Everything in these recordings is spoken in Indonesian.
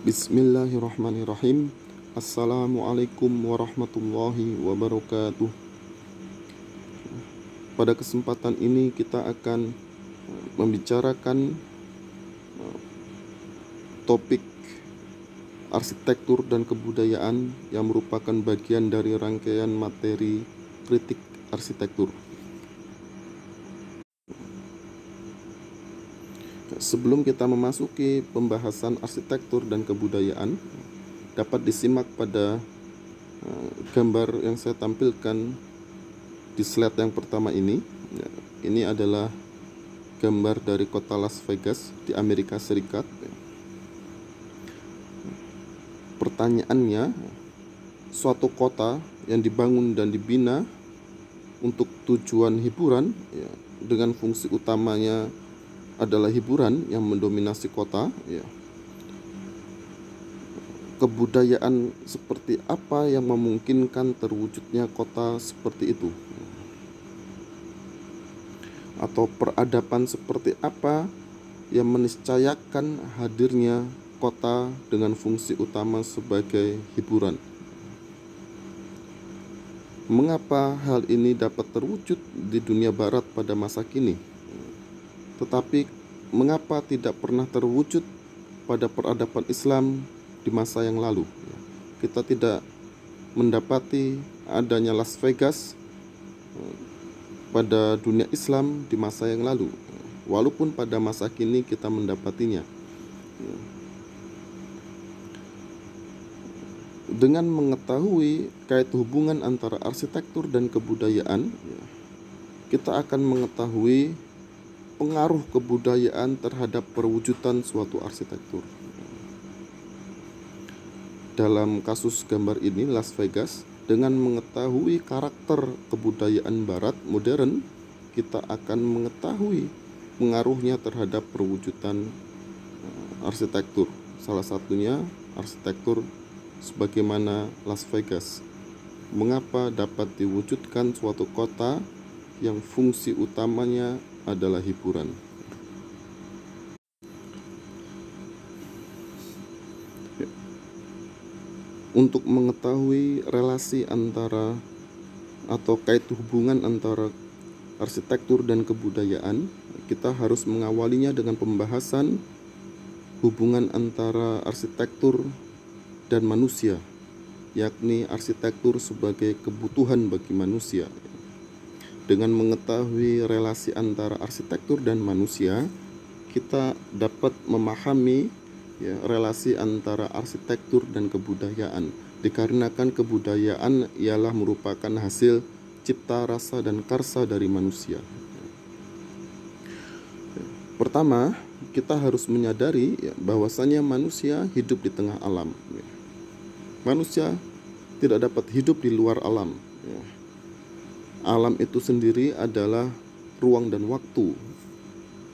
Bismillahirrahmanirrahim. Assalamualaikum warahmatullahi wabarakatuh. Pada kesempatan ini kita akan membicarakan topik arsitektur dan kebudayaan yang merupakan bagian dari rangkaian materi kritik arsitektur. Sebelum kita memasuki pembahasan arsitektur dan kebudayaan, dapat disimak pada gambar yang saya tampilkan di slide yang pertama ini. Ini adalah gambar dari kota Las Vegas di Amerika Serikat. Pertanyaannya, suatu kota yang dibangun dan dibina untuk tujuan hiburan, dengan fungsi utamanya adalah hiburan yang mendominasi kota, kebudayaan seperti apa yang memungkinkan terwujudnya kota seperti itu, atau peradaban seperti apa yang meniscayakan hadirnya kota dengan fungsi utama sebagai hiburan. Mengapa hal ini dapat terwujud di dunia barat pada masa kini, tetapi mengapa tidak pernah terwujud pada peradaban Islam di masa yang lalu? Kita tidak mendapati adanya Las Vegas pada dunia Islam di masa yang lalu, walaupun pada masa kini kita mendapatinya. Dengan mengetahui kait hubungan antara arsitektur dan kebudayaan, kita akan mengetahui pengaruh kebudayaan terhadap perwujudan suatu arsitektur. Dalam kasus gambar ini, Las Vegas, dengan mengetahui karakter kebudayaan barat modern, kita akan mengetahui pengaruhnya terhadap perwujudan arsitektur. Salah satunya arsitektur sebagaimana Las Vegas. Mengapa dapat diwujudkan suatu kota yang fungsi utamanya adalah hiburan? Untuk mengetahui relasi antara atau kait hubungan antara arsitektur dan kebudayaan, kita harus mengawalinya dengan pembahasan hubungan antara arsitektur dan manusia, yakni arsitektur sebagai kebutuhan bagi manusia. Dengan mengetahui relasi antara arsitektur dan manusia, kita dapat memahami relasi antara arsitektur dan kebudayaan, dikarenakan kebudayaan ialah merupakan hasil cipta rasa dan karsa dari manusia. Pertama, kita harus menyadari bahwasanya manusia hidup di tengah alam. Manusia tidak dapat hidup di luar alam. Alam itu sendiri adalah ruang dan waktu.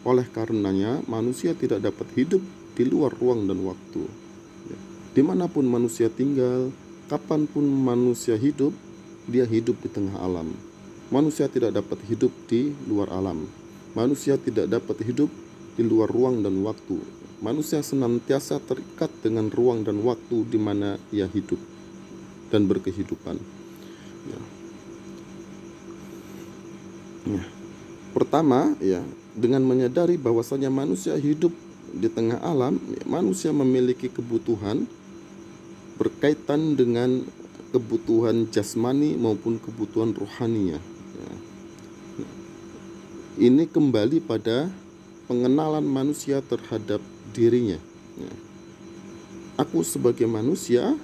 Oleh karenanya, manusia tidak dapat hidup di luar ruang dan waktu. Dimanapun manusia tinggal, kapanpun manusia hidup, dia hidup di tengah alam. Manusia tidak dapat hidup di luar alam. Manusia tidak dapat hidup di luar ruang dan waktu. Manusia senantiasa terikat dengan ruang dan waktu di mana ia hidup dan berkehidupan. Pertama, dengan menyadari bahwasanya manusia hidup di tengah alam, manusia memiliki kebutuhan berkaitan dengan kebutuhan jasmani maupun kebutuhan rohaninya. Ini kembali pada pengenalan manusia terhadap dirinya. Aku sebagai manusia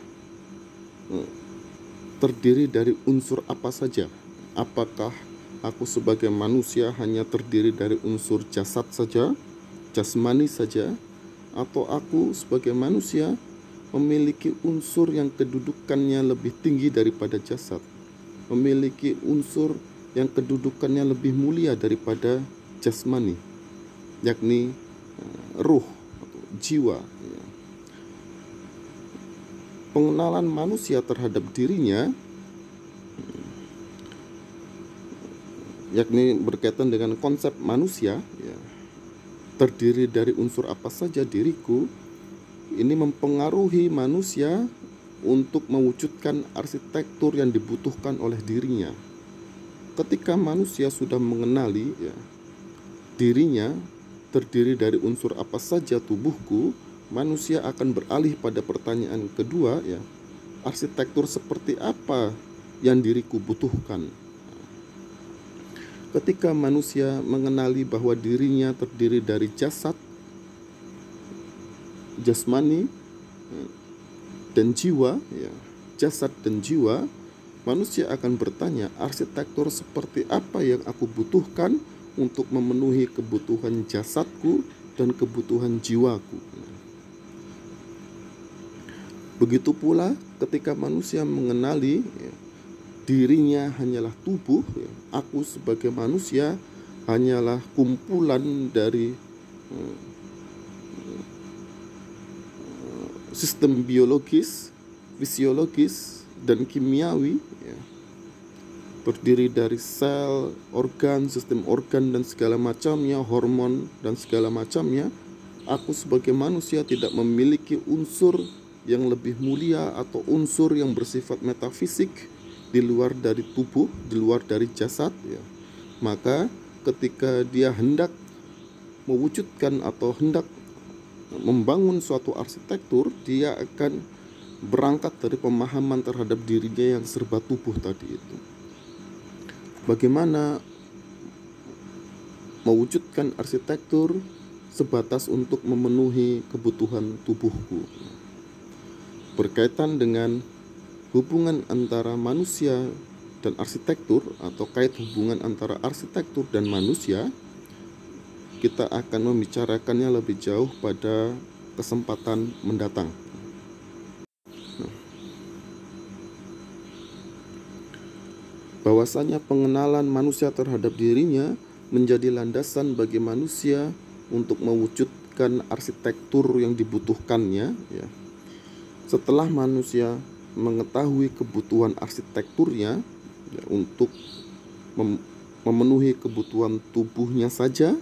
terdiri dari unsur apa saja? Apakah aku sebagai manusia hanya terdiri dari unsur jasad saja, jasmani saja, atau aku sebagai manusia memiliki unsur yang kedudukannya lebih tinggi daripada jasad, memiliki unsur yang kedudukannya lebih mulia daripada jasmani, yakni ruh atau jiwa. Pengenalan manusia terhadap dirinya, yakni berkaitan dengan konsep manusia, terdiri dari unsur apa saja diriku, ini mempengaruhi manusia untuk mewujudkan arsitektur yang dibutuhkan oleh dirinya. Ketika manusia sudah mengenali dirinya terdiri dari unsur apa saja tubuhku, manusia akan beralih pada pertanyaan kedua, arsitektur seperti apa yang diriku butuhkan. Ketika manusia mengenali bahwa dirinya terdiri dari jasad, jasmani, dan jiwa, jasad dan jiwa, manusia akan bertanya, arsitektur seperti apa yang aku butuhkan untuk memenuhi kebutuhan jasadku dan kebutuhan jiwaku. Begitu pula ketika manusia mengenali dirinya hanyalah tubuh, aku sebagai manusia hanyalah kumpulan dari sistem biologis, fisiologis, dan kimiawi, terdiri dari sel, organ, sistem organ, dan segala macamnya, hormon, dan segala macamnya. Aku sebagai manusia tidak memiliki unsur yang lebih mulia atau unsur yang bersifat metafisik di luar dari tubuh, di luar dari jasad. Maka ketika dia hendak mewujudkan atau hendak membangun suatu arsitektur, dia akan berangkat dari pemahaman terhadap dirinya yang serba tubuh tadi itu. Bagaimana mewujudkan arsitektur sebatas untuk memenuhi kebutuhan tubuhku. Berkaitan dengan hubungan antara manusia dan arsitektur atau kait hubungan antara arsitektur dan manusia, kita akan membicarakannya lebih jauh pada kesempatan mendatang. Bahwasanya pengenalan manusia terhadap dirinya menjadi landasan bagi manusia untuk mewujudkan arsitektur yang dibutuhkannya. Setelah manusia mengetahui kebutuhan arsitekturnya untuk memenuhi kebutuhan tubuhnya saja,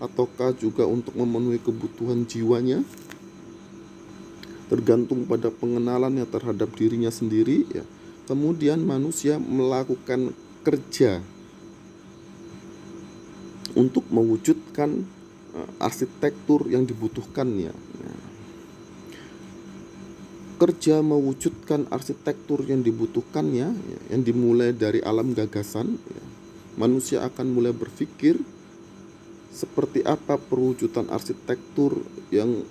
ataukah juga untuk memenuhi kebutuhan jiwanya, tergantung pada pengenalannya terhadap dirinya sendiri. Kemudian manusia melakukan kerja untuk mewujudkan arsitektur yang dibutuhkannya. Kerja mewujudkan arsitektur yang dibutuhkannya, yang dimulai dari alam gagasan, manusia akan mulai berpikir seperti apa perwujudan arsitektur yang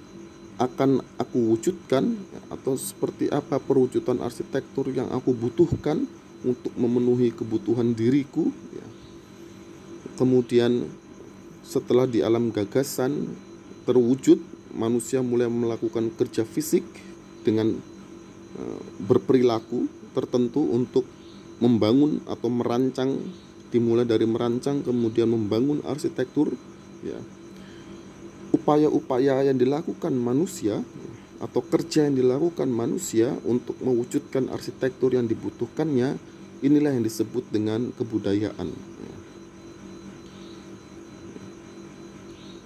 akan aku wujudkan, atau seperti apa perwujudan arsitektur yang aku butuhkan untuk memenuhi kebutuhan diriku. Kemudian setelah di alam gagasan terwujud, manusia mulai melakukan kerja fisik dengan berperilaku tertentu untuk membangun atau merancang, dimulai dari merancang kemudian membangun arsitektur. Upaya-upaya yang dilakukan manusia atau kerja yang dilakukan manusia untuk mewujudkan arsitektur yang dibutuhkannya, inilah yang disebut dengan kebudayaan.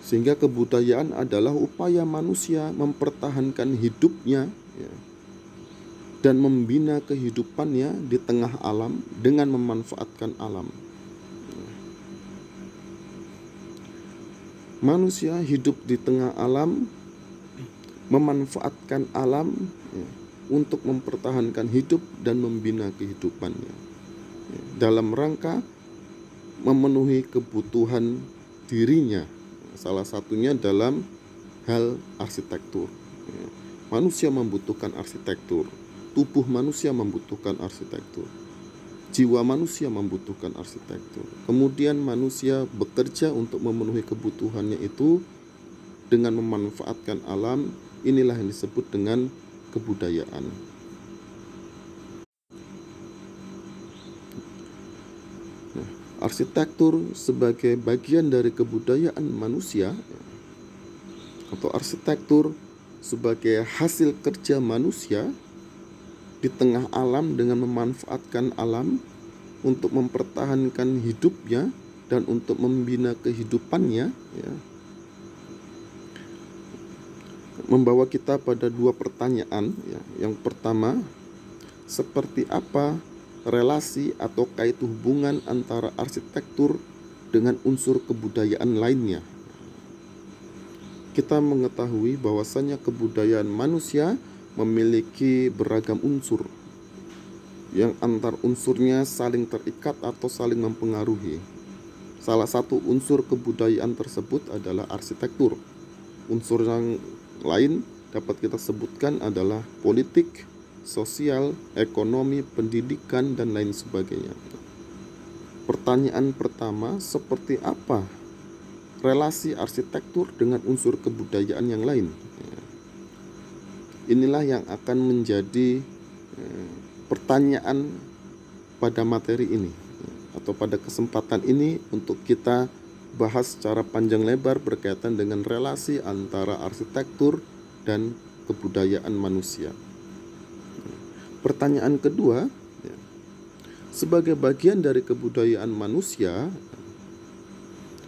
Sehingga kebudayaan adalah upaya manusia mempertahankan hidupnya dan membina kehidupannya di tengah alam dengan memanfaatkan alam. Manusia hidup di tengah alam, memanfaatkan alam untuk mempertahankan hidup dan membina kehidupannya dalam rangka memenuhi kebutuhan dirinya, salah satunya dalam hal arsitektur. Manusia membutuhkan arsitektur, tubuh manusia membutuhkan arsitektur, jiwa manusia membutuhkan arsitektur. Kemudian manusia bekerja untuk memenuhi kebutuhannya itu dengan memanfaatkan alam. Inilah yang disebut dengan kebudayaan. Arsitektur sebagai bagian dari kebudayaan manusia, atau arsitektur sebagai hasil kerja manusia di tengah alam dengan memanfaatkan alam untuk mempertahankan hidupnya dan untuk membina kehidupannya. membawa kita pada dua pertanyaan. Yang pertama, seperti apa relasi atau kait hubungan antara arsitektur dengan unsur kebudayaan lainnya? Kita mengetahui bahwasannya kebudayaan manusia memiliki beragam unsur yang antar unsurnya saling terikat atau saling mempengaruhi. Salah satu unsur kebudayaan tersebut adalah arsitektur. Unsur yang lain dapat kita sebutkan adalah politik, sosial, ekonomi, pendidikan, dan lain sebagainya. Pertanyaan pertama, seperti apa relasi arsitektur dengan unsur kebudayaan yang lain? Inilah yang akan menjadi pertanyaan pada materi ini atau pada kesempatan ini untuk kita bahas secara panjang lebar berkaitan dengan relasi antara arsitektur dan kebudayaan manusia. Pertanyaan kedua, sebagai bagian dari kebudayaan manusia,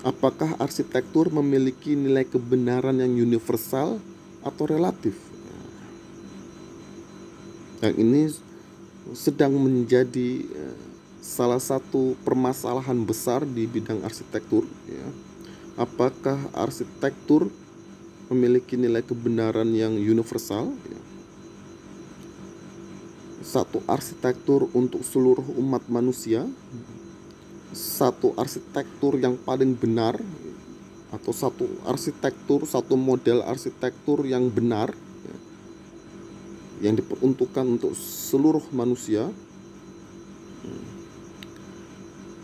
apakah arsitektur memiliki nilai kebenaran yang universal atau relatif? Yang ini sedang menjadi salah satu permasalahan besar di bidang arsitektur. Apakah arsitektur memiliki nilai kebenaran yang universal? Satu arsitektur untuk seluruh umat manusia, satu arsitektur yang paling benar, atau satu arsitektur, satu model arsitektur yang benar, yang diperuntukkan untuk seluruh manusia.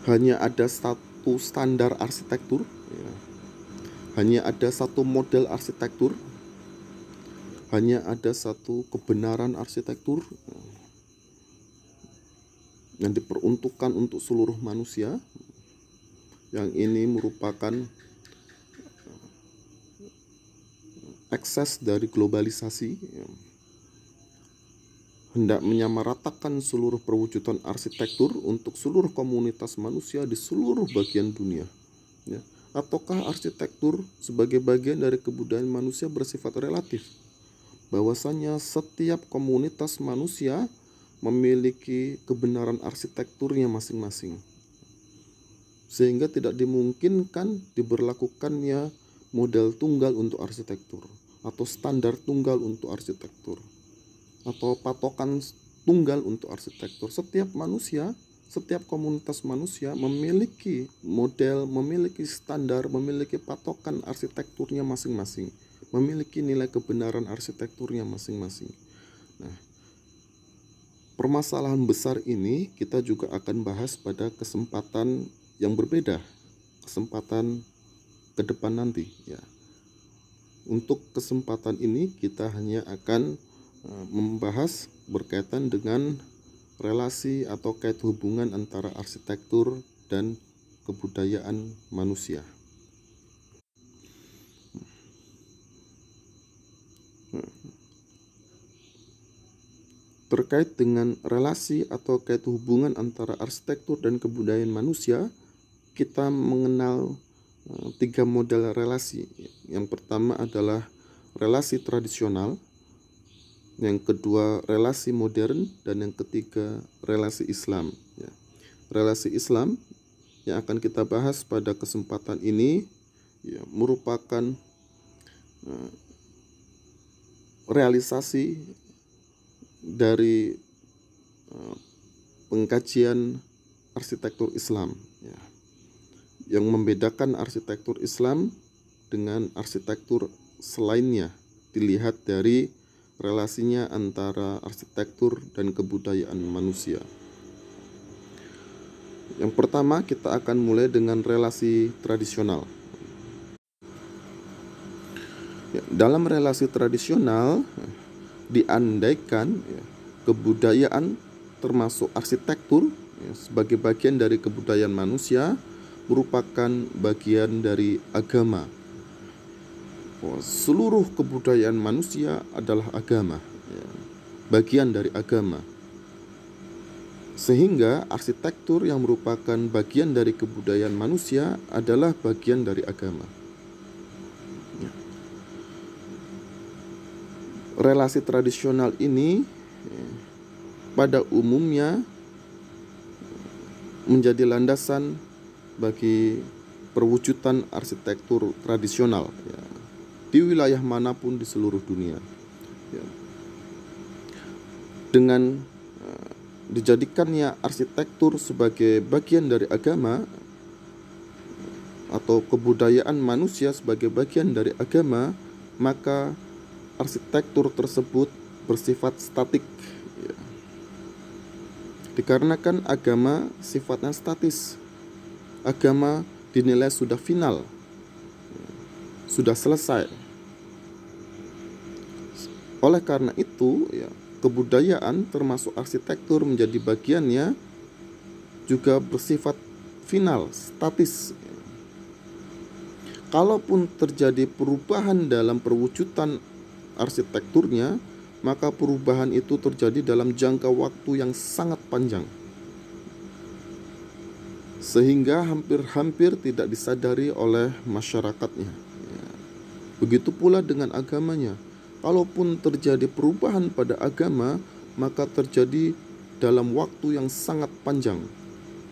Hanya ada satu standar arsitektur, hanya ada satu model arsitektur, hanya ada satu kebenaran arsitektur yang diperuntukkan untuk seluruh manusia. Yang ini merupakan ekses dari globalisasi, hendak menyamaratakan seluruh perwujudan arsitektur untuk seluruh komunitas manusia di seluruh bagian dunia. Ataukah arsitektur sebagai bagian dari kebudayaan manusia bersifat relatif, bahwasanya setiap komunitas manusia memiliki kebenaran arsitekturnya masing-masing, sehingga tidak dimungkinkan diberlakukannya model tunggal untuk arsitektur atau standar tunggal untuk arsitektur atau patokan tunggal untuk arsitektur. Setiap manusia, setiap komunitas manusia memiliki model, memiliki standar, memiliki patokan arsitekturnya masing-masing, memiliki nilai kebenaran arsitekturnya masing-masing. Nah, permasalahan besar ini kita juga akan bahas pada kesempatan yang berbeda, kesempatan ke depan nanti. Untuk kesempatan ini kita hanya akan membahas berkaitan dengan relasi atau kait hubungan antara arsitektur dan kebudayaan manusia. Terkait dengan relasi atau kait hubungan antara arsitektur dan kebudayaan manusia, kita mengenal 3 model relasi. Yang pertama adalah relasi tradisional, yang kedua relasi modern, dan yang ketiga relasi Islam. Relasi Islam yang akan kita bahas pada kesempatan ini merupakan realisasi dari pengkajian arsitektur Islam, yang membedakan arsitektur Islam dengan arsitektur selainnya dilihat dari relasinya antara arsitektur dan kebudayaan manusia. Yang pertama, kita akan mulai dengan relasi tradisional. Dalam relasi tradisional diandaikan kebudayaan termasuk arsitektur sebagai bagian dari kebudayaan manusia merupakan bagian dari agama. Seluruh kebudayaan manusia adalah agama, bagian dari agama. Sehingga arsitektur yang merupakan bagian dari kebudayaan manusia adalah bagian dari agama. relasi tradisional ini pada umumnya menjadi landasan bagi perwujudan arsitektur tradisional ya, di wilayah manapun di seluruh dunia ya. Dengan dijadikannya arsitektur sebagai bagian dari agama atau kebudayaan manusia sebagai bagian dari agama, maka arsitektur tersebut bersifat statik ya. Dikarenakan agama sifatnya statis, agama dinilai sudah final, sudah selesai. Oleh karena itu ya, kebudayaan termasuk arsitektur menjadi bagiannya juga bersifat final, statis. Kalaupun terjadi perubahan dalam perwujudan arsitekturnya, maka perubahan itu terjadi dalam jangka waktu yang sangat panjang, sehingga hampir-hampir tidak disadari oleh masyarakatnya ya. Begitu pula dengan agamanya. Kalaupun terjadi perubahan pada agama, maka terjadi dalam waktu yang sangat panjang,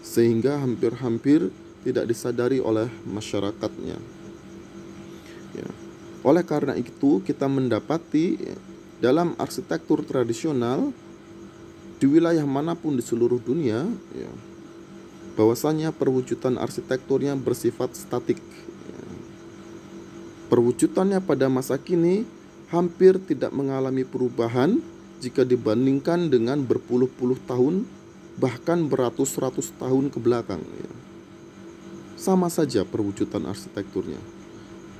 sehingga hampir-hampir tidak disadari oleh masyarakatnya ya. Oleh karena itu, kita mendapati dalam arsitektur tradisional di wilayah manapun di seluruh dunia ya, bahwasanya perwujudan arsitekturnya bersifat statik ya. Perwujudannya pada masa kini hampir tidak mengalami perubahan jika dibandingkan dengan berpuluh-puluh tahun, bahkan beratus-ratus tahun ke belakang ya. Sama saja perwujudan arsitekturnya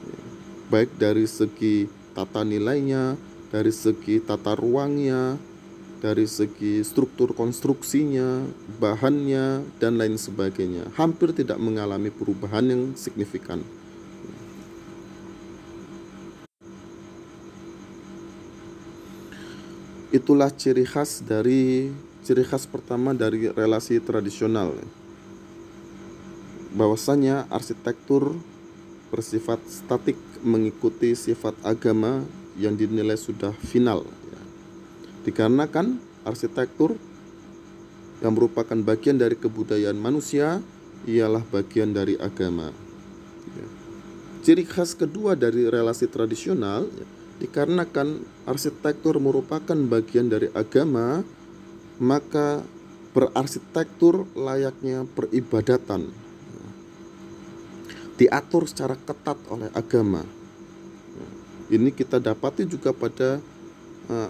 ya. Baik dari segi tata nilainya, dari segi tata ruangnya, dari segi struktur konstruksinya, bahannya, dan lain sebagainya, hampir tidak mengalami perubahan yang signifikan. Itulah ciri khas pertama dari relasi tradisional, bahwasanya arsitektur bersifat statik mengikuti sifat agama yang dinilai sudah final ya. Dikarenakan arsitektur yang merupakan bagian dari kebudayaan manusia ialah bagian dari agama ya. Ciri khas kedua dari relasi tradisional ya, dikarenakan arsitektur merupakan bagian dari agama, maka berarsitektur layaknya peribadatan ya, diatur secara ketat oleh agama. Ini kita dapati juga pada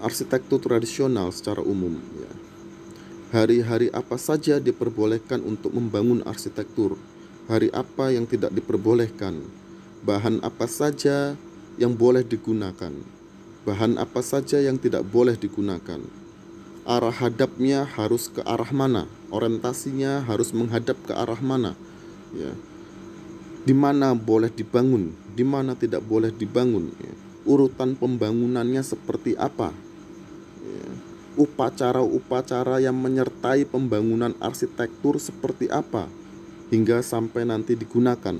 arsitektur tradisional secara umum ya. Hari-hari apa saja diperbolehkan untuk membangun arsitektur, hari apa yang tidak diperbolehkan, bahan apa saja yang boleh digunakan, bahan apa saja yang tidak boleh digunakan, arah hadapnya harus ke arah mana, orientasinya harus menghadap ke arah mana ya. Di mana boleh dibangun, di mana tidak boleh dibangun ya. Urutan pembangunannya seperti apa ya. Upacara-upacara yang menyertai pembangunan arsitektur seperti apa hingga sampai nanti digunakan,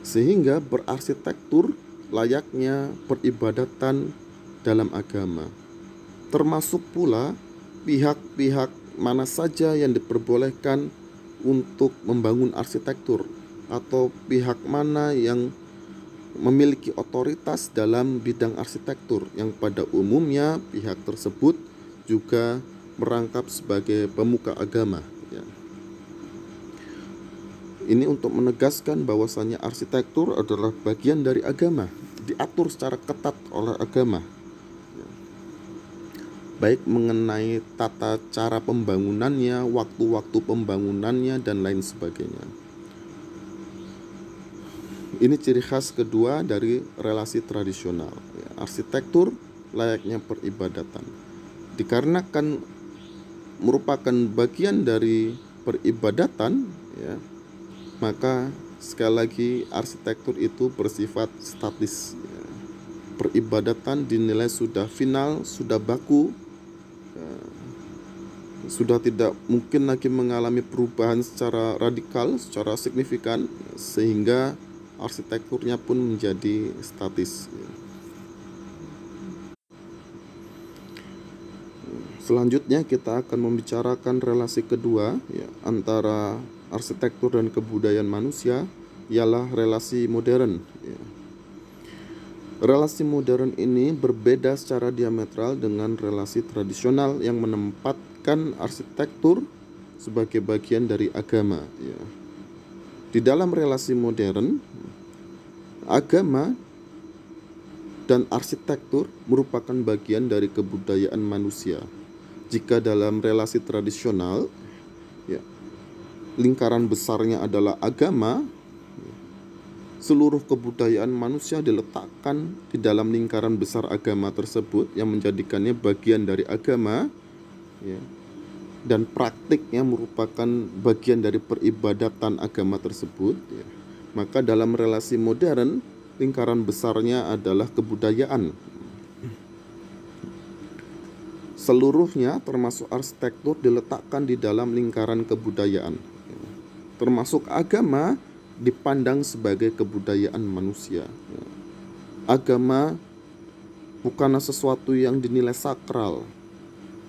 sehingga berarsitektur layaknya peribadatan dalam agama. Termasuk pula pihak-pihak mana saja yang diperbolehkan untuk membangun arsitektur, atau pihak mana yang memiliki otoritas dalam bidang arsitektur, yang pada umumnya pihak tersebut juga merangkap sebagai pemuka agama ya. Ini untuk menegaskan bahwasannya arsitektur adalah bagian dari agama, diatur secara ketat oleh agama ya. Baik mengenai tata cara pembangunannya, waktu-waktu pembangunannya, dan lain sebagainya. Ini ciri khas kedua dari relasi tradisional ya. Arsitektur layaknya peribadatan, dikarenakan merupakan bagian dari peribadatan ya, maka sekali lagi arsitektur itu bersifat statis ya. Peribadatan dinilai sudah final, sudah baku ya, sudah tidak mungkin lagi mengalami perubahan secara radikal, secara signifikan, sehingga arsitekturnya pun menjadi statis. Selanjutnya kita akan membicarakan relasi kedua ya, antara arsitektur dan kebudayaan manusia, ialah relasi modern. Ya. Relasi modern ini berbeda secara diametral dengan relasi tradisional yang menempatkan arsitektur sebagai bagian dari agama. Ya. Di dalam relasi modern, agama dan arsitektur merupakan bagian dari kebudayaan manusia. Jika dalam relasi tradisional, ya, lingkaran besarnya adalah agama, seluruh kebudayaan manusia diletakkan di dalam lingkaran besar agama tersebut yang menjadikannya bagian dari agama, ya, dan praktiknya merupakan bagian dari peribadatan agama tersebut. Ya. Maka dalam relasi modern, lingkaran besarnya adalah kebudayaan. Seluruhnya termasuk arsitektur diletakkan di dalam lingkaran kebudayaan. Termasuk agama dipandang sebagai kebudayaan manusia. Agama bukanlah sesuatu yang dinilai sakral,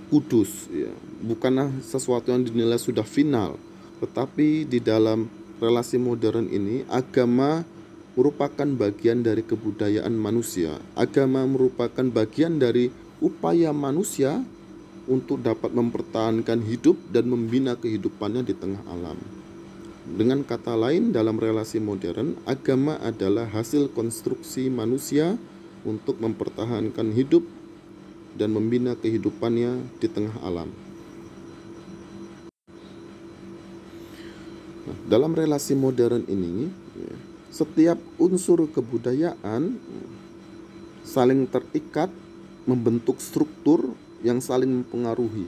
kudus, ya. Bukanlah sesuatu yang dinilai sudah final. Tetapi di dalam relasi modern ini, agama merupakan bagian dari kebudayaan manusia. Agama merupakan bagian dari upaya manusia untuk dapat mempertahankan hidup dan membina kehidupannya di tengah alam. Dengan kata lain, dalam relasi modern, agama adalah hasil konstruksi manusia untuk mempertahankan hidup dan membina kehidupannya di tengah alam. Nah, dalam relasi modern ini, setiap unsur kebudayaan saling terikat membentuk struktur yang saling mempengaruhi.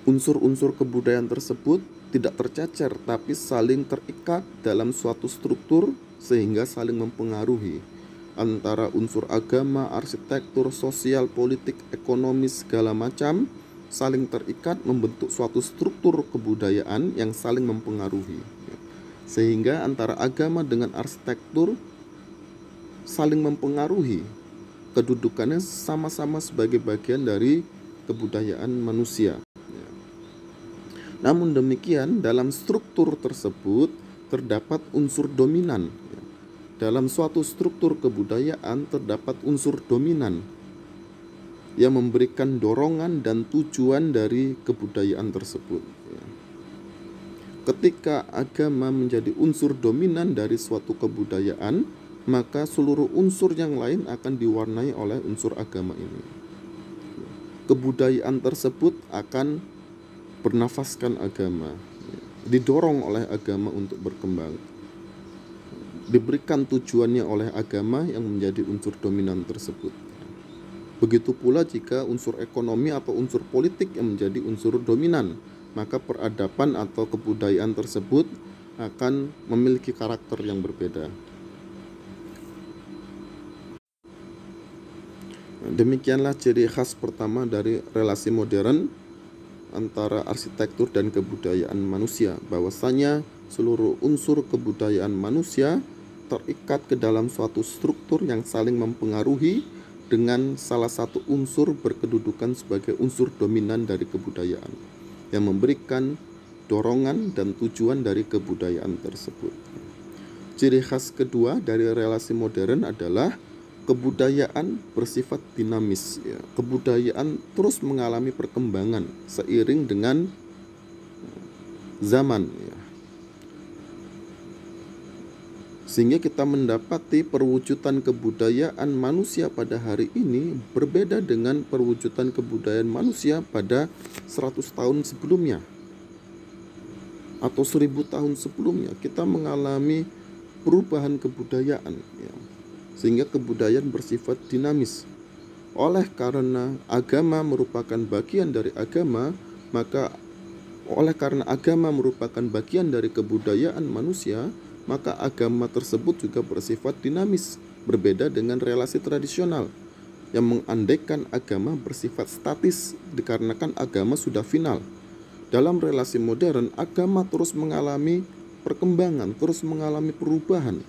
Unsur-unsur kebudayaan tersebut tidak tercecer tapi saling terikat dalam suatu struktur sehingga saling mempengaruhi. Antara unsur agama, arsitektur, sosial, politik, ekonomi, segala macam saling terikat membentuk suatu struktur kebudayaan yang saling mempengaruhi. Sehingga antara agama dengan arsitektur saling mempengaruhi. Kedudukannya sama-sama sebagai bagian dari kebudayaan manusia. Namun demikian, dalam struktur tersebut terdapat unsur dominan. Dalam suatu struktur kebudayaan terdapat unsur dominan yang memberikan dorongan dan tujuan dari kebudayaan tersebut. Ketika agama menjadi unsur dominan dari suatu kebudayaan, maka seluruh unsur yang lain akan diwarnai oleh unsur agama ini. Kebudayaan tersebut akan bernafaskan agama, didorong oleh agama untuk berkembang, diberikan tujuannya oleh agama yang menjadi unsur dominan tersebut. Begitu pula jika unsur ekonomi atau unsur politik yang menjadi unsur dominan, maka peradaban atau kebudayaan tersebut akan memiliki karakter yang berbeda. Demikianlah ciri khas pertama dari relasi modern antara arsitektur dan kebudayaan manusia, bahwasanya seluruh unsur kebudayaan manusia terikat ke dalam suatu struktur yang saling mempengaruhi dengan salah satu unsur berkedudukan sebagai unsur dominan dari kebudayaan yang memberikan dorongan dan tujuan dari kebudayaan tersebut. Ciri khas kedua dari relasi modern adalah kebudayaan bersifat dinamis. Ya. Kebudayaan terus mengalami perkembangan seiring dengan zaman. Ya. Sehingga kita mendapati perwujudan kebudayaan manusia pada hari ini berbeda dengan perwujudan kebudayaan manusia pada 100 tahun sebelumnya atau 1000 tahun sebelumnya. Kita mengalami perubahan kebudayaan. Ya. Sehingga kebudayaan bersifat dinamis. Oleh karena agama merupakan bagian dari agama, maka oleh karena agama merupakan bagian dari kebudayaan manusia, maka agama tersebut juga bersifat dinamis, berbeda dengan relasi tradisional yang mengandaikan agama bersifat statis dikarenakan agama sudah final. Dalam relasi modern, agama terus mengalami perkembangan, terus mengalami perubahan.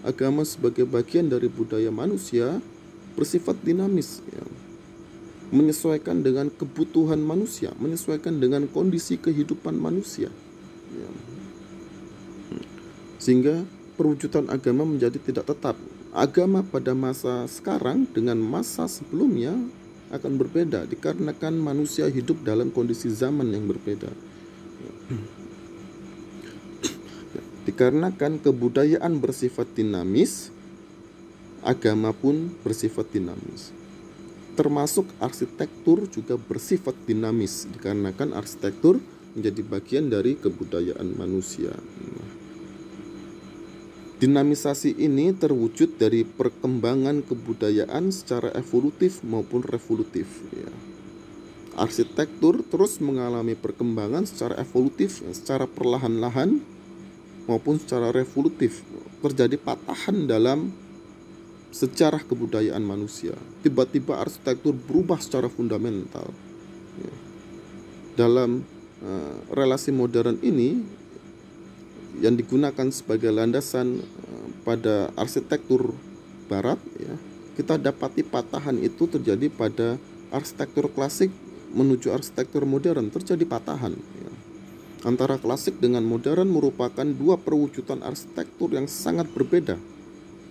Agama sebagai bagian dari budaya manusia bersifat dinamis. Ya. menyesuaikan dengan kebutuhan manusia, menyesuaikan dengan kondisi kehidupan manusia, ya. Sehingga perwujudan agama menjadi tidak tetap. Agama pada masa sekarang dengan masa sebelumnya akan berbeda dikarenakan manusia hidup dalam kondisi zaman yang berbeda. Dikarenakan kebudayaan bersifat dinamis, agama pun bersifat dinamis. Termasuk arsitektur juga bersifat dinamis dikarenakan arsitektur menjadi bagian dari kebudayaan manusia. Dinamisasi ini terwujud dari perkembangan kebudayaan secara evolutif maupun revolutif, ya. Arsitektur terus mengalami perkembangan secara evolutif, secara perlahan-lahan maupun secara revolutif. Terjadi patahan dalam sejarah kebudayaan manusia. Tiba-tiba arsitektur berubah secara fundamental, ya. Dalam relasi modern ini yang digunakan sebagai landasan pada arsitektur barat, ya, kita dapati patahan itu terjadi pada arsitektur klasik menuju arsitektur modern, terjadi patahan, ya. Antara klasik dengan modern merupakan dua perwujudan arsitektur yang sangat berbeda,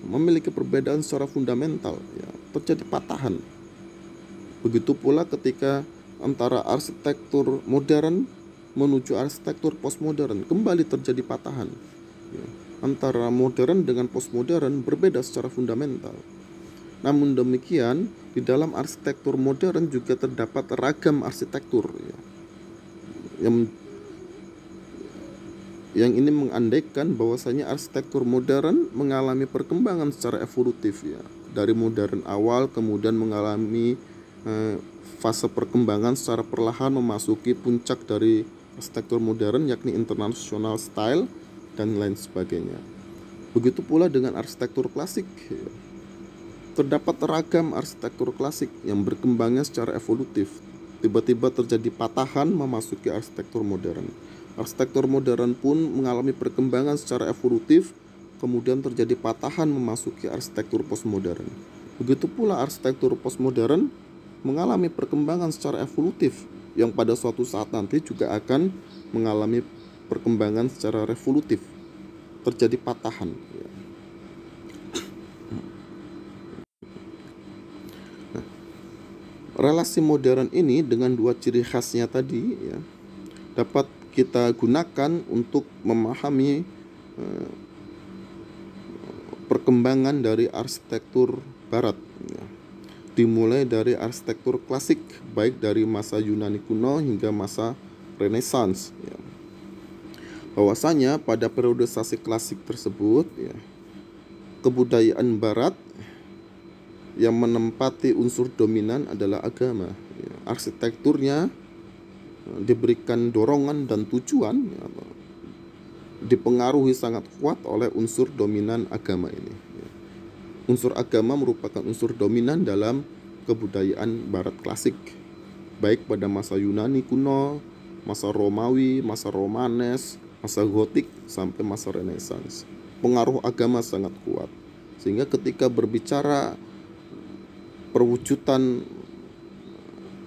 memiliki perbedaan secara fundamental, ya, terjadi patahan. Begitu pula ketika antara arsitektur modern menuju arsitektur postmodern kembali terjadi patahan, ya. Antara modern dengan postmodern berbeda secara fundamental. Namun demikian, di dalam arsitektur modern juga terdapat ragam arsitektur, ya, yang ini mengandaikan bahwasanya arsitektur modern mengalami perkembangan secara evolutif, ya. Dari modern awal kemudian mengalami fase perkembangan secara perlahan memasuki puncak dari arsitektur modern, yakni international style dan lain sebagainya. Begitu pula dengan arsitektur klasik, ya. Terdapat ragam arsitektur klasik yang berkembangnya secara evolutif. Tiba-tiba terjadi patahan memasuki arsitektur modern. Arsitektur modern pun mengalami perkembangan secara evolutif, kemudian terjadi patahan memasuki arsitektur postmodern. Begitu pula arsitektur postmodern mengalami perkembangan secara evolutif, yang pada suatu saat nanti juga akan mengalami perkembangan secara revolutif, terjadi patahan, ya. Nah, relasi modern ini dengan dua ciri khasnya tadi, ya, dapat kita gunakan untuk memahami perkembangan dari arsitektur barat, ya. Dimulai dari arsitektur klasik, baik dari masa Yunani kuno hingga masa Renaissance, ya. Bahwasanya pada periodisasi klasik tersebut, ya, kebudayaan barat yang menempati unsur dominan adalah agama, ya. Arsitekturnya diberikan dorongan dan tujuan, ya, dipengaruhi sangat kuat oleh unsur dominan agama ini. Unsur agama merupakan unsur dominan dalam kebudayaan barat klasik, baik pada masa Yunani kuno, masa Romawi, masa Romanes, masa Gotik, sampai masa Renaissance. Pengaruh agama sangat kuat, sehingga ketika berbicara perwujudan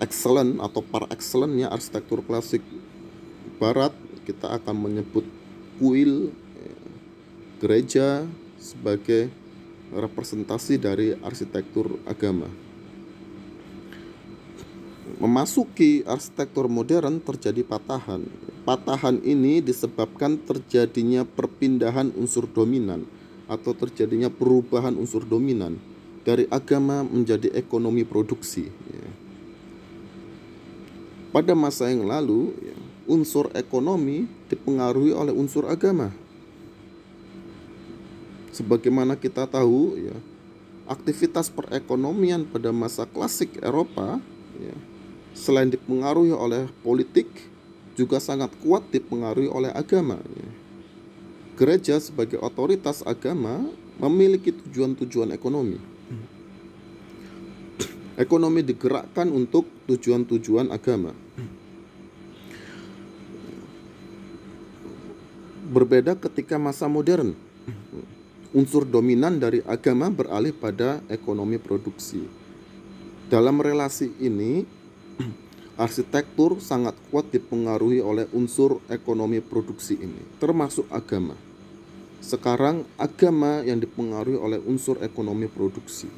excellent atau par excellence-nya arsitektur klasik barat, kita akan menyebut kuil, gereja sebagai representasi dari arsitektur agama. Memasuki arsitektur modern terjadi patahan. Patahan ini disebabkan terjadinya perpindahan unsur dominan atau terjadinya perubahan unsur dominan dari agama menjadi ekonomi produksi, ya. Pada masa yang lalu, ya, unsur ekonomi dipengaruhi oleh unsur agama. Sebagaimana kita tahu, ya, aktivitas perekonomian pada masa klasik Eropa, ya, selain dipengaruhi oleh politik, juga sangat kuat dipengaruhi oleh agama, ya. Gereja sebagai otoritas agama memiliki tujuan-tujuan ekonomi. Ekonomi digerakkan untuk tujuan-tujuan agama. Berbeda ketika masa modern. Unsur dominan dari agama beralih pada ekonomi produksi. Dalam relasi ini, arsitektur sangat kuat dipengaruhi oleh unsur ekonomi produksi ini, termasuk agama. Sekarang agama yang dipengaruhi oleh unsur ekonomi produksi.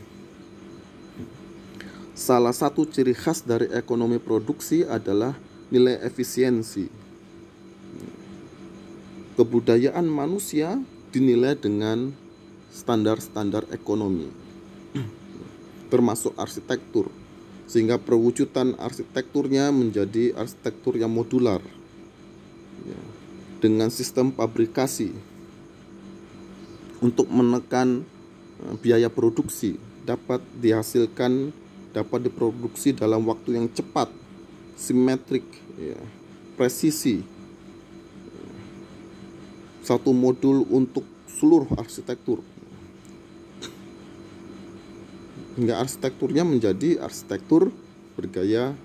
Salah satu ciri khas dari ekonomi produksi adalah nilai efisiensi. Kebudayaan manusia dinilai dengan standar-standar ekonomi, termasuk arsitektur, sehingga perwujudan arsitekturnya menjadi arsitektur yang modular, dengan sistem pabrikasi untuk menekan biaya produksi, dapat diproduksi dalam waktu yang cepat, simetrik, presisi, satu modul untuk seluruh arsitektur, hingga arsitekturnya menjadi arsitektur bergaya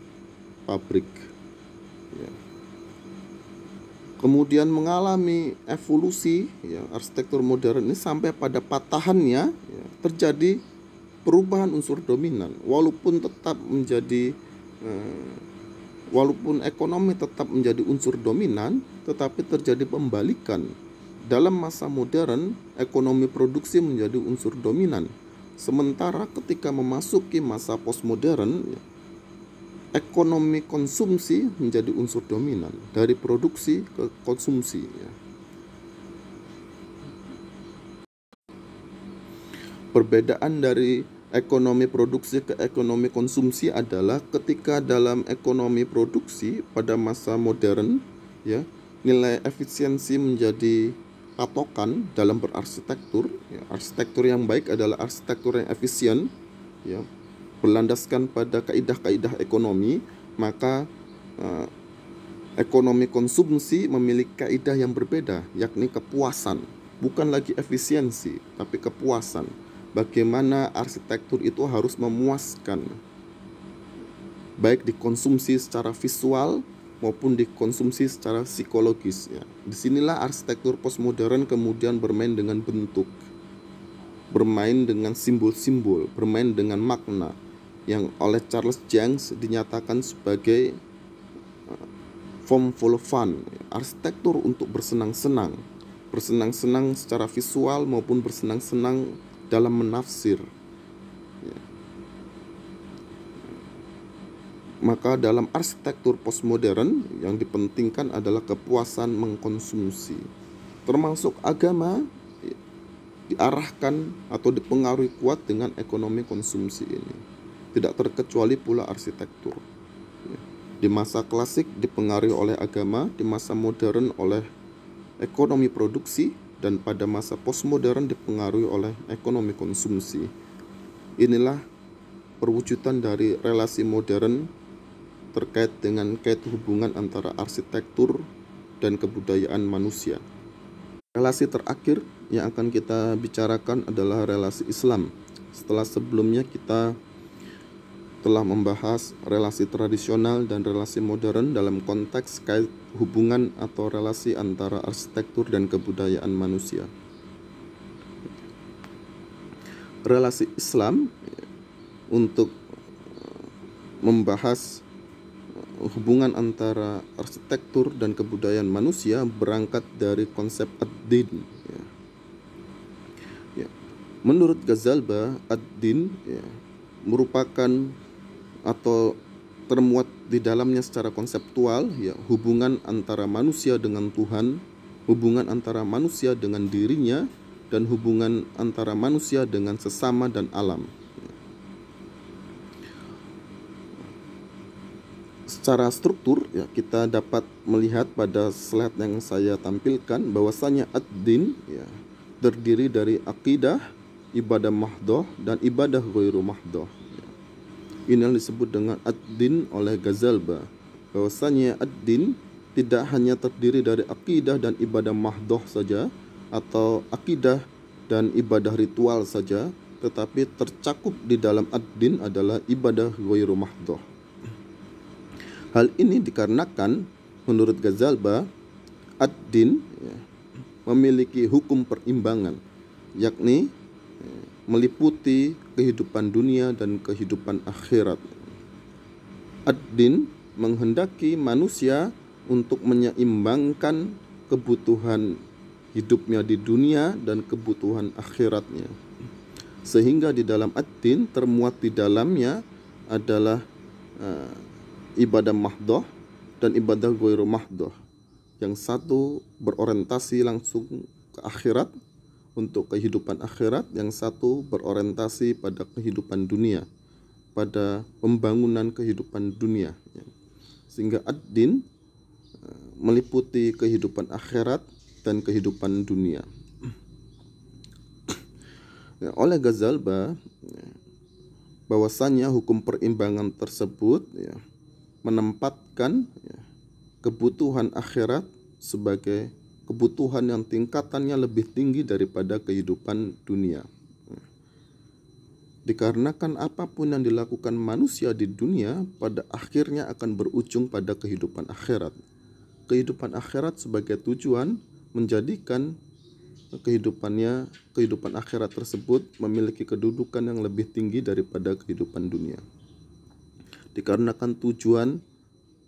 pabrik. Kemudian mengalami evolusi, arsitektur modern ini sampai pada patahannya, terjadi perubahan unsur dominan, walaupun ekonomi tetap menjadi unsur dominan, tetapi terjadi pembalikan. Dalam masa modern, ekonomi produksi menjadi unsur dominan. Sementara ketika memasuki masa postmodern, ekonomi konsumsi menjadi unsur dominan, dari produksi ke konsumsi. Perbedaan dari ekonomi produksi ke ekonomi konsumsi adalah ketika dalam ekonomi produksi pada masa modern, nilai efisiensi menjadi patokan dalam berarsitektur. Arsitektur yang baik adalah arsitektur yang efisien, berlandaskan pada kaidah-kaidah ekonomi. Maka ekonomi konsumsi memiliki kaidah yang berbeda, yakni kepuasan, bukan lagi efisiensi tapi kepuasan. Bagaimana arsitektur itu harus memuaskan, baik dikonsumsi secara visual maupun dikonsumsi secara psikologis. Disinilah arsitektur postmodern kemudian bermain dengan bentuk, bermain dengan simbol-simbol, bermain dengan makna, yang oleh Charles Jeans dinyatakan sebagai form for fun, arsitektur untuk bersenang-senang secara visual maupun bersenang-senang dalam menafsir. Maka dalam arsitektur postmodern yang dipentingkan adalah kepuasan mengkonsumsi, termasuk agama diarahkan atau dipengaruhi kuat dengan ekonomi konsumsi ini. Tidak terkecuali pula arsitektur. Di masa klasik dipengaruhi oleh agama, di masa modern oleh ekonomi produksi, dan pada masa postmodern dipengaruhi oleh ekonomi konsumsi. Inilah perwujudan dari relasi modern terkait dengan hubungan antara arsitektur dan kebudayaan manusia. Relasi terakhir yang akan kita bicarakan adalah relasi Islam. Setelah sebelumnya kita telah membahas relasi tradisional dan relasi modern dalam konteks hubungan atau relasi antara arsitektur dan kebudayaan manusia. Relasi Islam untuk membahas hubungan antara arsitektur dan kebudayaan manusia berangkat dari konsep ad-din. Menurut Ghazalba, ad-din merupakan atau termuat di dalamnya secara konseptual, hubungan antara manusia dengan Tuhan, hubungan antara manusia dengan dirinya, dan hubungan antara manusia dengan sesama dan alam. Secara struktur, kita dapat melihat pada slide yang saya tampilkan bahwasanya ad-din terdiri dari akidah, ibadah mahdoh, dan ibadah ghairu mahdoh. Ini yang disebut dengan ad-din oleh Ghazalba, bahwasanya ad-din tidak hanya terdiri dari akidah dan ibadah mahdoh saja, atau akidah dan ibadah ritual saja, tetapi tercakup di dalam ad-din adalah ibadah ghairu mahdoh. Hal ini dikarenakan menurut Ghazalba, ad-din memiliki hukum perimbangan, yakni meliputi kehidupan dunia dan kehidupan akhirat. Ad-din menghendaki manusia untuk menyeimbangkan kebutuhan hidupnya di dunia dan kebutuhan akhiratnya. Sehingga di dalam ad-din termuat di dalamnya adalah ibadah mahdoh dan ibadah ghairu mahdoh. Yang satu berorientasi langsung ke akhirat, untuk kehidupan akhirat, yang satu berorientasi pada kehidupan dunia, pada pembangunan kehidupan dunia. Sehingga ad-din meliputi kehidupan akhirat dan kehidupan dunia. Oleh Ghazalba, bahwasannya hukum perimbangan tersebut menempatkan kebutuhan akhirat sebagai kebutuhan yang tingkatannya lebih tinggi daripada kehidupan dunia. Dikarenakan apapun yang dilakukan manusia di dunia pada akhirnya akan berujung pada kehidupan akhirat. Kehidupan akhirat sebagai tujuan menjadikan kehidupan akhirat tersebut memiliki kedudukan yang lebih tinggi daripada kehidupan dunia. Dikarenakan tujuan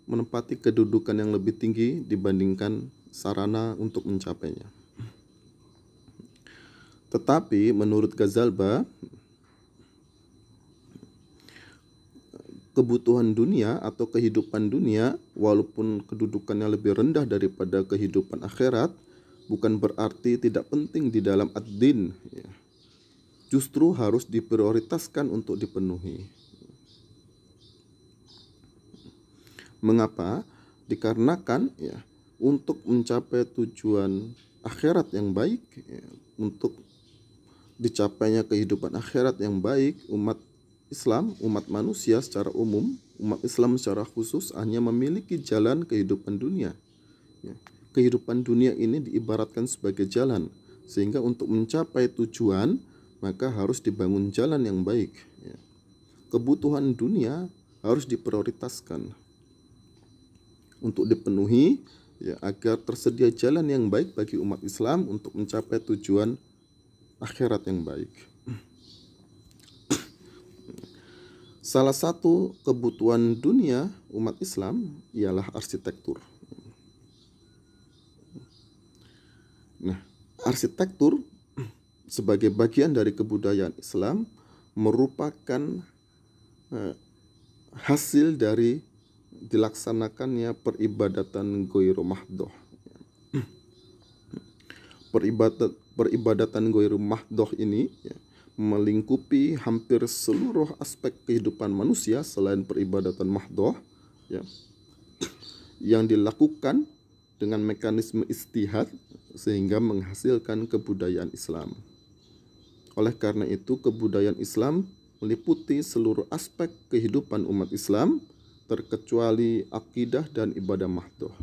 menempati kedudukan yang lebih tinggi dibandingkan sarana untuk mencapainya. Tetapi menurut Ghazalba, kebutuhan dunia atau kehidupan dunia walaupun kedudukannya lebih rendah daripada kehidupan akhirat, bukan berarti tidak penting di dalam ad-din. Justru harus diprioritaskan untuk dipenuhi. Mengapa? Dikarenakan untuk mencapai tujuan akhirat yang baik, untuk dicapainya kehidupan akhirat yang baik, umat Islam, umat manusia secara umum, umat Islam secara khusus hanya memiliki jalan kehidupan dunia. Kehidupan dunia ini diibaratkan sebagai jalan, sehingga untuk mencapai tujuan maka harus dibangun jalan yang baik. Kebutuhan dunia harus diprioritaskan untuk dipenuhi, agar tersedia jalan yang baik bagi umat Islam untuk mencapai tujuan akhirat yang baik. Salah satu kebutuhan dunia umat Islam ialah arsitektur. Nah, arsitektur sebagai bagian dari kebudayaan Islam merupakan hasil dari dilaksanakannya peribadatan ghairu mahdoh. Peribadatan ghairu mahdoh ini melingkupi hampir seluruh aspek kehidupan manusia selain peribadatan mahdoh, yang dilakukan dengan mekanisme ijtihad sehingga menghasilkan kebudayaan Islam. Oleh karena itu, kebudayaan Islam meliputi seluruh aspek kehidupan umat Islam terkecuali akidah dan ibadah mahdoh.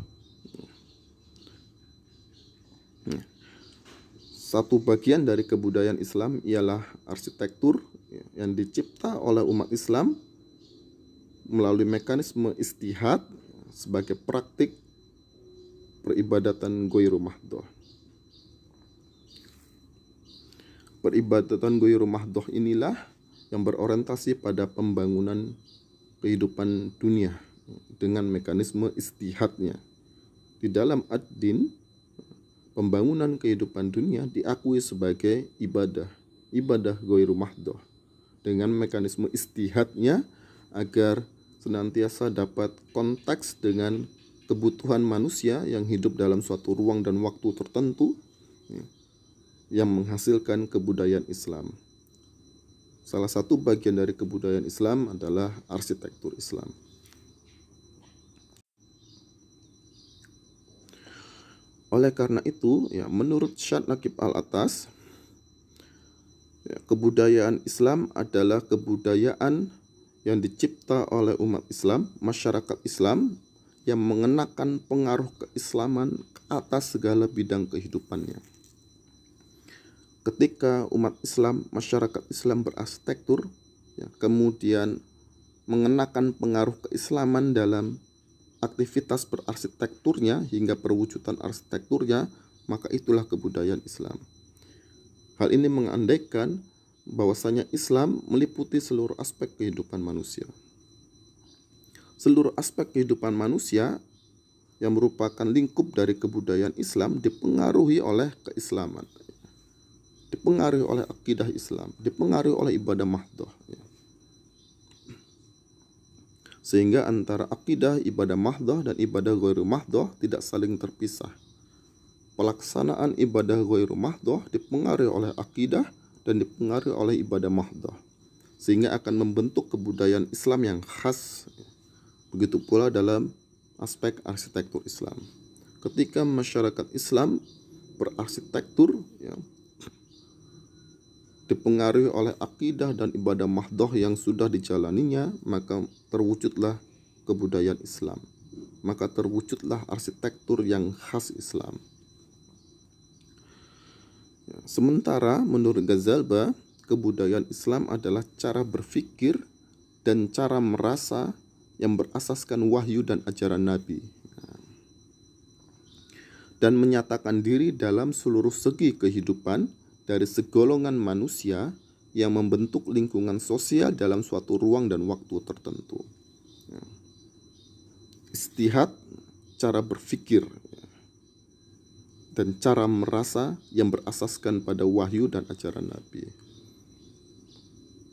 Satu bagian dari kebudayaan Islam ialah arsitektur yang dicipta oleh umat Islam melalui mekanisme ijtihad sebagai praktik peribadatan ghairu mahdoh. Peribadatan ghairu mahdoh inilah yang berorientasi pada pembangunan kehidupan dunia dengan mekanisme ijtihadnya. Di dalam ad-din, pembangunan kehidupan dunia diakui sebagai ibadah ghairu mahdoh dengan mekanisme ijtihadnya agar senantiasa dapat konteks dengan kebutuhan manusia yang hidup dalam suatu ruang dan waktu tertentu, yang menghasilkan kebudayaan Islam. Salah satu bagian dari kebudayaan Islam adalah arsitektur Islam. Oleh karena itu, menurut Syed Naqib Al-Atas, kebudayaan Islam adalah kebudayaan yang dicipta oleh umat Islam, masyarakat Islam yang mengenakan pengaruh keislaman ke atas segala bidang kehidupannya. Ketika umat Islam, masyarakat Islam berarsitektur, kemudian mengenakan pengaruh keislaman dalam aktivitas berarsitekturnya hingga perwujudan arsitekturnya, maka itulah kebudayaan Islam. Hal ini mengandaikan bahwasanya Islam meliputi seluruh aspek kehidupan manusia. Seluruh aspek kehidupan manusia yang merupakan lingkup dari kebudayaan Islam dipengaruhi oleh keislaman, dipengaruhi oleh akidah Islam, dipengaruhi oleh ibadah mahdoh. Sehingga antara akidah, ibadah mahdoh, dan ibadah ghairu mahdoh tidak saling terpisah. Pelaksanaan ibadah ghairu mahdoh dipengaruhi oleh akidah dan dipengaruhi oleh ibadah mahdoh, sehingga akan membentuk kebudayaan Islam yang khas. Begitu pula dalam aspek arsitektur Islam. Ketika masyarakat Islam berarsitektur dipengaruhi oleh akidah dan ibadah mahdoh yang sudah dijalaninya, maka terwujudlah kebudayaan Islam. Maka terwujudlah arsitektur yang khas Islam. Sementara menurut Ghazalba, kebudayaan Islam adalah cara berpikir dan cara merasa yang berasaskan wahyu dan ajaran Nabi, dan menyatakan diri dalam seluruh segi kehidupan dari segolongan manusia yang membentuk lingkungan sosial dalam suatu ruang dan waktu tertentu. Istihad, cara berpikir dan cara merasa yang berasaskan pada wahyu dan ajaran Nabi.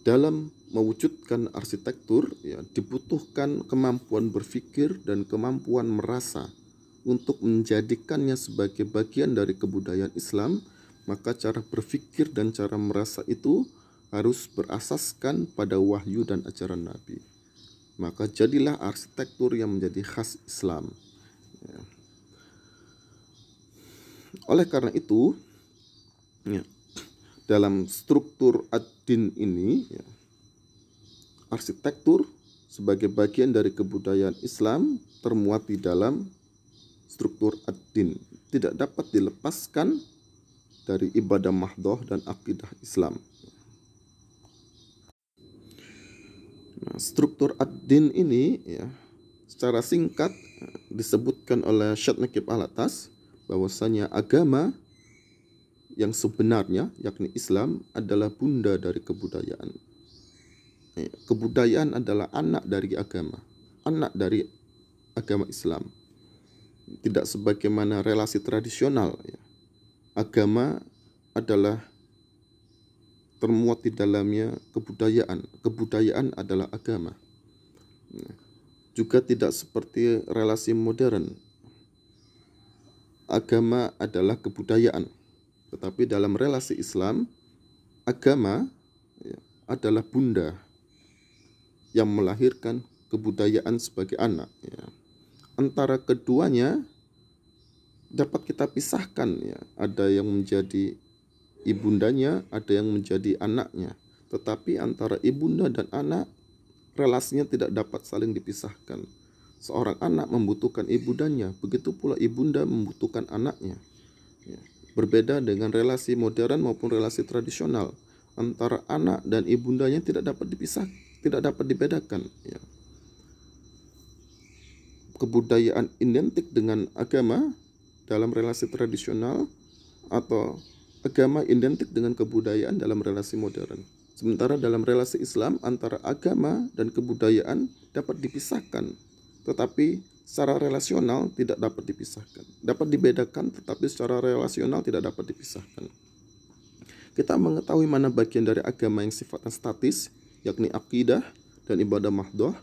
Dalam mewujudkan arsitektur, dibutuhkan kemampuan berpikir dan kemampuan merasa untuk menjadikannya sebagai bagian dari kebudayaan Islam. Maka cara berpikir dan cara merasa itu harus berasaskan pada wahyu dan ajaran Nabi. Maka jadilah arsitektur yang menjadi khas Islam. Oleh karena itu, dalam struktur ad-din ini, arsitektur sebagai bagian dari kebudayaan Islam termuat di dalam struktur ad-din, tidak dapat dilepaskan dari ibadah mahdoh dan akidah Islam. Struktur ad-din ini secara singkat disebutkan oleh Syed Naqib Al-Atas bahwasanya agama yang sebenarnya, yakni Islam, adalah bunda dari kebudayaan. Kebudayaan adalah anak dari agama, anak dari agama Islam. Tidak sebagaimana relasi tradisional, agama adalah termuat di dalamnya kebudayaan, kebudayaan adalah agama. Juga tidak seperti relasi modern, agama adalah kebudayaan. Tetapi dalam relasi Islam, agama adalah bunda yang melahirkan kebudayaan sebagai anak. Antara keduanya dapat kita pisahkan. Ada yang menjadi ibundanya, ada yang menjadi anaknya. Tetapi antara ibunda dan anak, relasinya tidak dapat saling dipisahkan. Seorang anak membutuhkan ibundanya, begitu pula ibunda membutuhkan anaknya. Berbeda dengan relasi modern maupun relasi tradisional, antara anak dan ibundanya tidak dapat dipisah, tidak dapat dibedakan. Kebudayaan identik dengan agama dalam relasi tradisional, atau agama identik dengan kebudayaan dalam relasi modern. Sementara dalam relasi Islam, antara agama dan kebudayaan dapat dipisahkan, tetapi secara relasional tidak dapat dipisahkan. Dapat dibedakan, tetapi secara relasional tidak dapat dipisahkan. Kita mengetahui mana bagian dari agama yang sifatnya statis, yakni akidah dan ibadah mahdoh,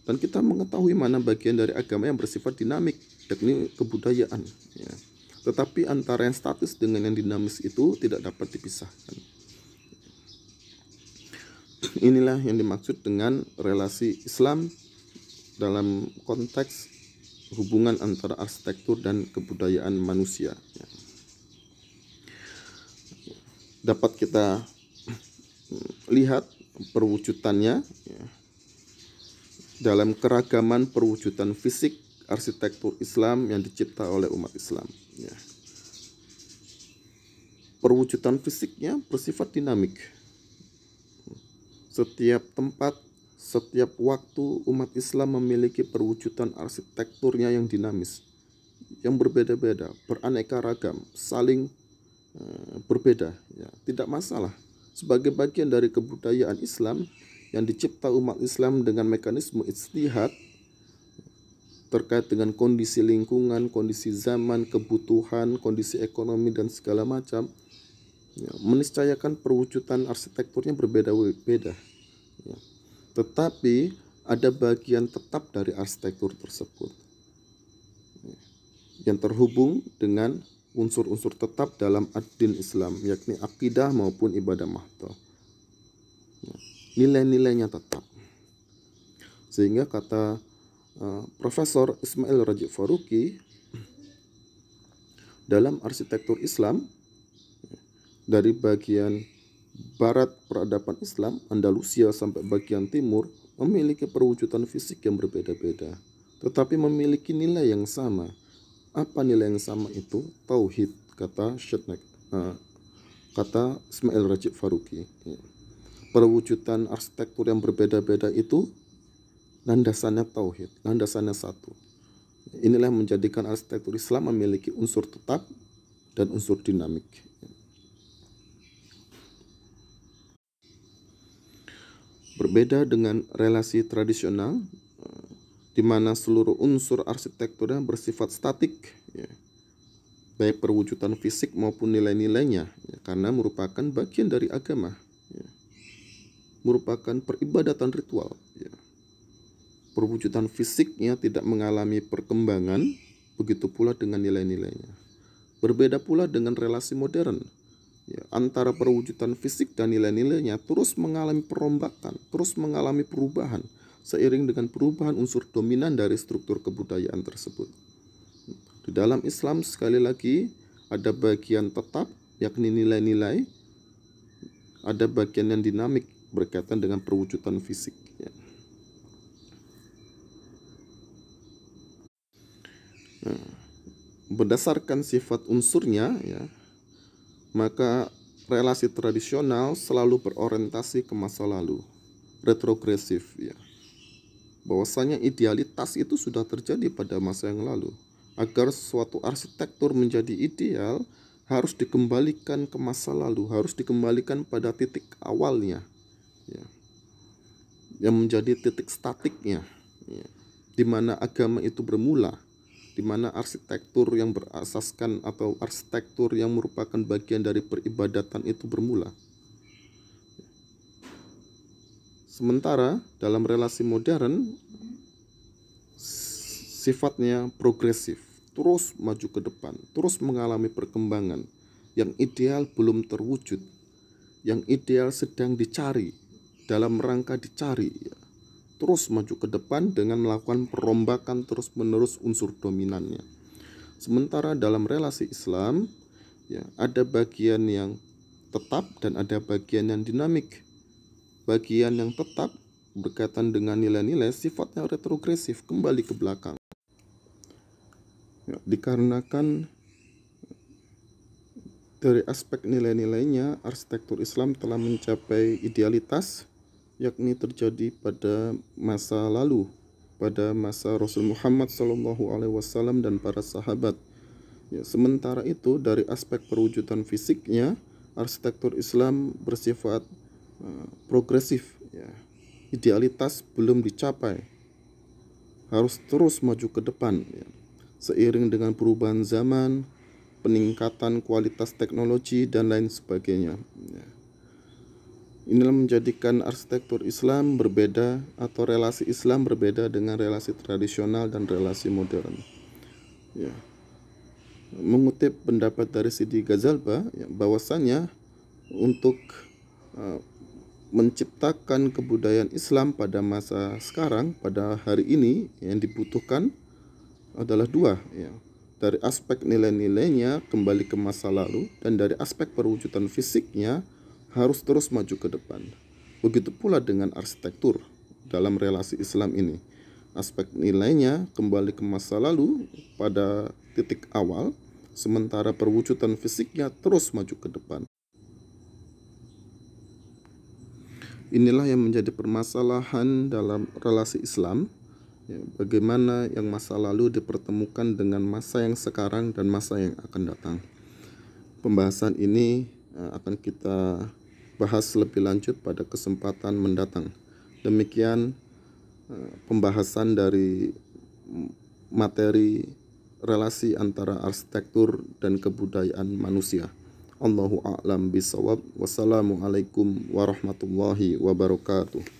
dan kita mengetahui mana bagian dari agama yang bersifat dinamik, yakni kebudayaan. Tetapi antara yang statis dengan yang dinamis itu tidak dapat dipisahkan. Inilah yang dimaksud dengan relasi Islam dalam konteks hubungan antara arsitektur dan kebudayaan manusia. Dapat kita lihat perwujudannya dalam keragaman perwujudan fisik arsitektur Islam yang dicipta oleh umat Islam. Perwujudan fisiknya bersifat dinamik. Setiap tempat, setiap waktu umat Islam memiliki perwujudan arsitekturnya yang dinamis, yang berbeda-beda, beraneka ragam, saling berbeda. Tidak masalah. sebagai bagian dari kebudayaan Islam yang dicipta umat Islam dengan mekanisme ijtihad terkait dengan kondisi lingkungan, kondisi zaman, kebutuhan, kondisi ekonomi dan segala macam, ya, meniscayakan perwujudan arsitekturnya berbeda-beda. Ya. Tetapi ada bagian tetap dari arsitektur tersebut, ya, yang terhubung dengan unsur-unsur tetap dalam ad-din Islam, yakni akidah maupun ibadah mahdoh. Ya, nilai-nilainya tetap. Sehingga kata Profesor Ismail Rajib Faruqi, dalam arsitektur Islam, dari bagian barat peradaban Islam, Andalusia sampai bagian timur, memiliki perwujudan fisik yang berbeda-beda, tetapi memiliki nilai yang sama. Apa nilai yang sama itu? Tauhid, kata Ismail Rajib Faruqi. Perwujudan arsitektur yang berbeda-beda itu landasannya tauhid, landasannya satu. Inilah yang menjadikan arsitektur Islam memiliki unsur tetap dan unsur dinamik. Berbeda dengan relasi tradisional, di mana seluruh unsur arsitekturnya bersifat statik, ya, baik perwujudan fisik maupun nilai-nilainya, ya, karena merupakan bagian dari agama, ya, merupakan peribadatan ritual. Ya. Perwujudan fisiknya tidak mengalami perkembangan, begitu pula dengan nilai-nilainya. Berbeda pula dengan relasi modern, ya, antara perwujudan fisik dan nilai-nilainya terus mengalami perombakan, terus mengalami perubahan, seiring dengan perubahan unsur dominan dari struktur kebudayaan tersebut. Di dalam Islam sekali lagi ada bagian tetap, yakni nilai-nilai, ada bagian yang dinamik berkaitan dengan perwujudan fisik. Ya. Nah, berdasarkan sifat unsurnya, ya, maka relasi tradisional selalu berorientasi ke masa lalu, retrogresif, ya. Bahwasanya idealitas itu sudah terjadi pada masa yang lalu. Agar suatu arsitektur menjadi ideal, harus dikembalikan ke masa lalu, harus dikembalikan pada titik awalnya, ya, yang menjadi titik statiknya, ya, di mana agama itu bermula, di mana arsitektur yang berasaskan atau arsitektur yang merupakan bagian dari peribadatan itu bermula. Sementara dalam relasi modern sifatnya progresif, terus maju ke depan, terus mengalami perkembangan. Yang ideal belum terwujud, yang ideal sedang dicari, dalam rangka dicari, ya. Terus maju ke depan dengan melakukan perombakan terus-menerus unsur dominannya. Sementara dalam relasi Islam, ya, ada bagian yang tetap dan ada bagian yang dinamik. Bagian yang tetap berkaitan dengan nilai-nilai sifatnya retrogresif, kembali ke belakang. Ya, dikarenakan dari aspek nilai-nilainya, arsitektur Islam telah mencapai idealitas, yakni terjadi pada masa lalu, pada masa Rasul Muhammad SAW dan para sahabat. Ya, sementara itu dari aspek perwujudan fisiknya, arsitektur Islam bersifat progresif, ya. Idealitas belum dicapai, harus terus maju ke depan, ya. Seiring dengan perubahan zaman, peningkatan kualitas teknologi dan lain sebagainya, ya. Inilah menjadikan arsitektur Islam berbeda atau relasi Islam berbeda dengan relasi tradisional dan relasi modern, ya. Mengutip pendapat dari Sidi Ghazalba, ya, bahwasanya untuk menciptakan kebudayaan Islam pada masa sekarang, pada hari ini, yang dibutuhkan adalah dua, ya. Dari aspek nilai-nilainya kembali ke masa lalu, dan dari aspek perwujudan fisiknya harus terus maju ke depan. Begitu pula dengan arsitektur dalam relasi Islam ini. Aspek nilainya kembali ke masa lalu pada titik awal, sementara perwujudan fisiknya terus maju ke depan. Inilah yang menjadi permasalahan dalam relasi Islam, ya, bagaimana yang masa lalu dipertemukan dengan masa yang sekarang dan masa yang akan datang. Pembahasan ini akan kita bahas lebih lanjut pada kesempatan mendatang. Demikian pembahasan dari materi relasi antara arsitektur dan kebudayaan manusia. Allahu a'lam bishawab. Wassalamualaikum warahmatullahi wabarakatuh.